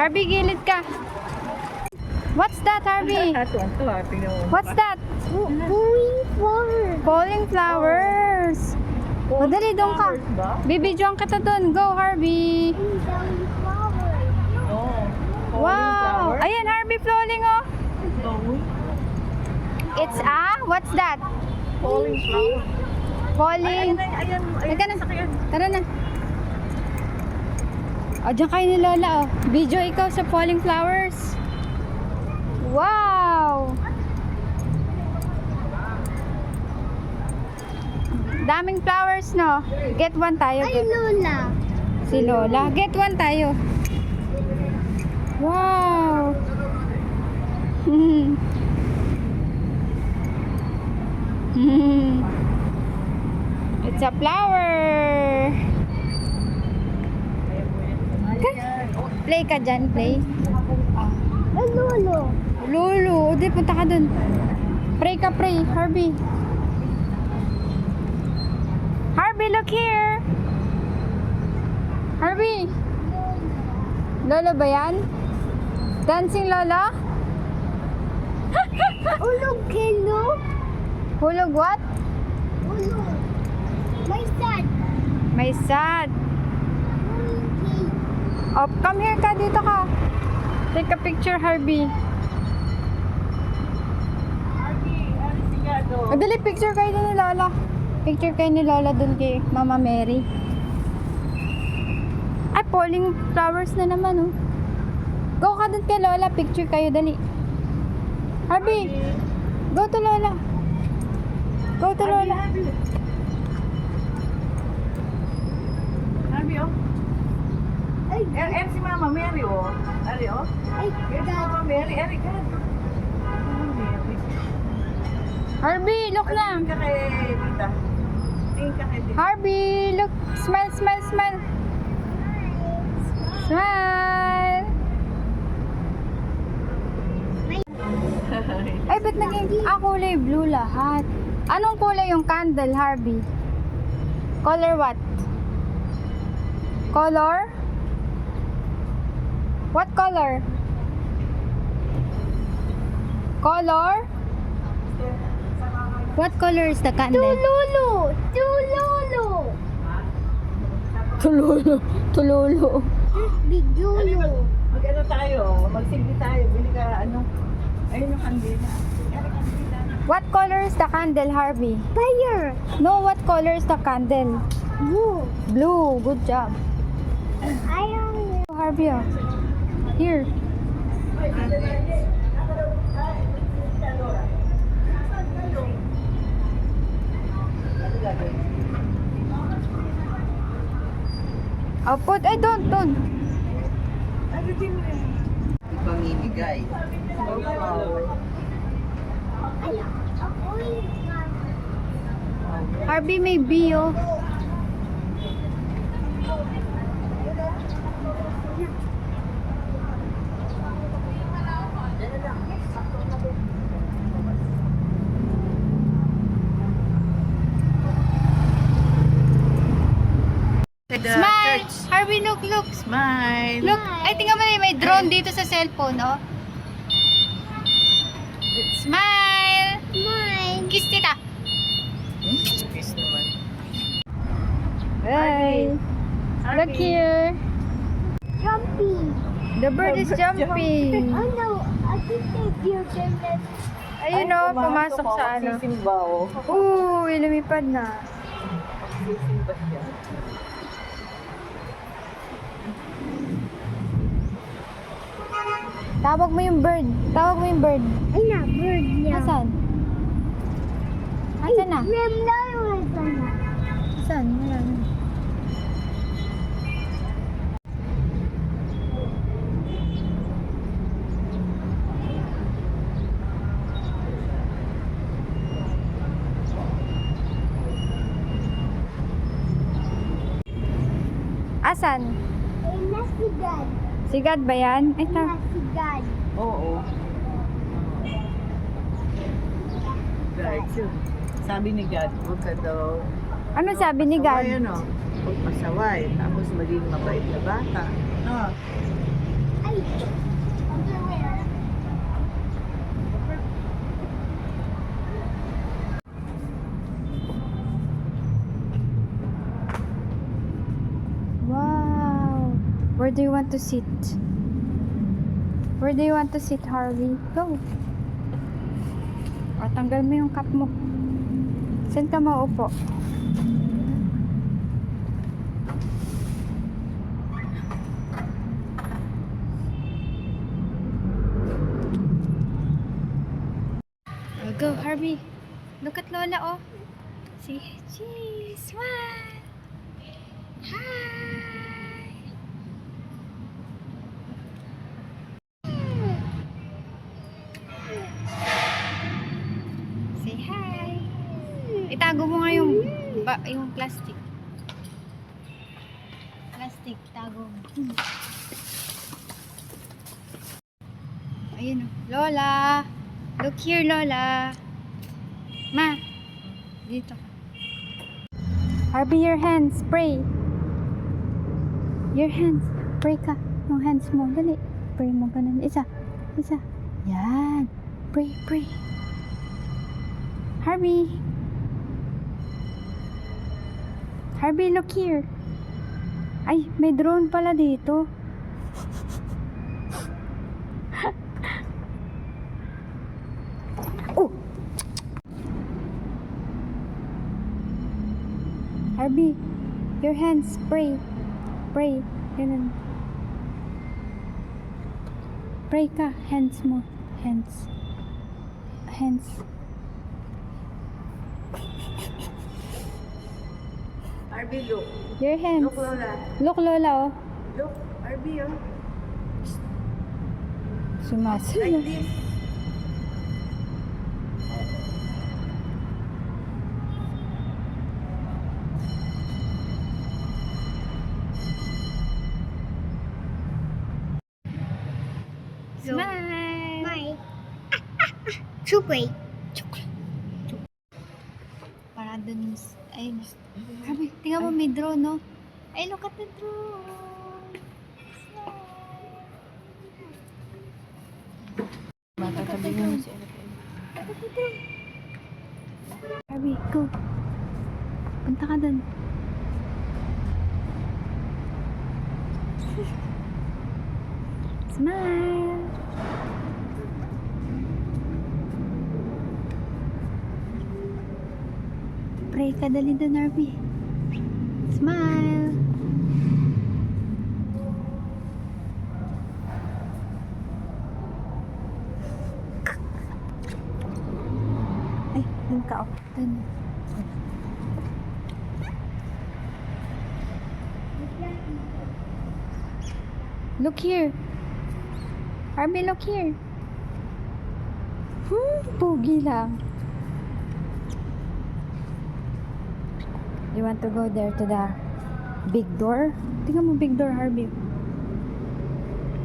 Harvey, gilid ka. What's that, Harvey? What's that? Falling flowers. Falling flowers. Madali, doon ka. Bibidyoan kita doon. Go, Harvey. Falling flowers. Wow. Ayan, Harvey, falling, oh. It's what's that? Falling flower. Falling. Ayan. Teka na. Tara na. O, dyan kayo ni Lola, oh. Video ikaw sa falling flowers. Wow! Daming flowers, no? Get one tayo. Ay, Lola. Si Lola. Get one tayo. Wow! It's a flower! Play ka dyan, play. Ay, Lolo. Lolo, di punta ka dun. Pray ka, pray. Harvey. Harvey, look here. Harvey. Lolo ba yan? Dancing Lolo? Ulog, hello. Hulog what? Ulog. My son. May sad. Oh, come here ka. Dito ka. Take a picture, Harvey. Madali, picture kayo ni Lola. Picture kayo ni Lola dun kay Mama Mary. Ay, falling flowers na naman, oh. Go ka dun kay Lola. Picture kayo, dali. Harvey, go to Lola. Go to Lola. Harvey, oh. Ay, Si Mama Mary, oh. Ari, oh. ay, Yes, Mama Mary. Ari, ka. Harvey, look na. Tingin ka kay Tita. Tingin ka kay Tita. Harvey, look. Smile, smile, smile. Smile. Ay, ba't naging kulay blue lahat? Anong kulay yung candle, Harvey? Color what? Color? What color? Color? What color is the candle? Tululu. Tululu. Tulolo. Tulolo. Big Lulu. Mag-ano tayo? Magsilbi tayo. Bili ka, ano? Ayun yung kandila. Ari, kandila. What color is the candle, Harvey? Fire. No, what color is the candle? Blue. Blue. Good job. Iron. Harvey, oh. Here. Oh, put. Ay, don't. Ano din mo yan? Pangibigay. Ay, ako'y Harvey, may bee, oh. Smile! Harvey, look. Smile. Look. Ay, tingnan mo na, may drone dito sa cellphone, oh. Smile! mine. Kiss tita. Kiss naman. Hey. Look here. Jumping. The bird is jumping. Oh no, I think they built them that. Ayun, oh, pumasok sa ano. Sisimba, oh. Lumipad na. Sisimba siya. Tawag mo yung bird. Ay na, bird niya. Asan? Asan na? Ma'am, lalo na. Asan? Wala na. Asan? Ay, nasigad. Sigad ba yan? Ay, Nasigad. Oo. Right. Sabi ni God, huwag ka daw. ano sabi ni God? Pasaway, ano? Huwag pasaway. Tapos maging mabait na bata. No. Ay, Underwear. Wow! Where do you want to sit? Where do you want to sit, Harvey? Go! O, tanggal mo yung cup mo. Saan ka maupo? Oh, go, Harvey. Look at Lola, oh. Say, cheese, smile. Hi. Say hi. Itago mo nga yung plastic. Plastic, tago mo. Ayun, oh. Lola. Look here, Lola. Ma. Dito ka. Harvey, your hands. Pray. Your hands. Pray ka. Yung hands mo. Dali. Pray mo ganun. Isa. Isa. Yan. Pray, pray. Harvey. Harvey, look here. Ay, may drone pala dito. Oh! Harvey, your hands. Pray. Pray. Ganun. Pray ka. Hands mo. Hands. Hands. Arby, look. Your hands. Look, Lola. Look, Lola, oh. Look, Arby, oh. Like Sumasunod. this. Smile. Bye. Chupay. Para dun, ayun. Sabi, tingnan mo may drone, no? Ay, look at the drone. Matatabi mo si Harvey, go. Punta ka dun. Smile. Pray ka dali dun, Harvey. Smile. Ay, dun ka, oh. Dun. Look here. Harvey, look here. Pogi lang. You want to go there to the big door? Tingnan mo big door, Harvey.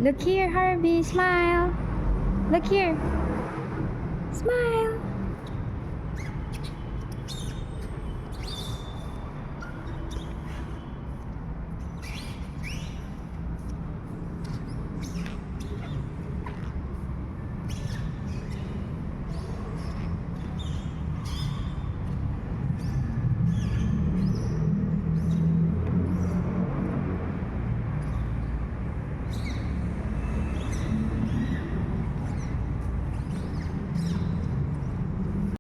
Look here, Harvey. Smile. Look here. Smile.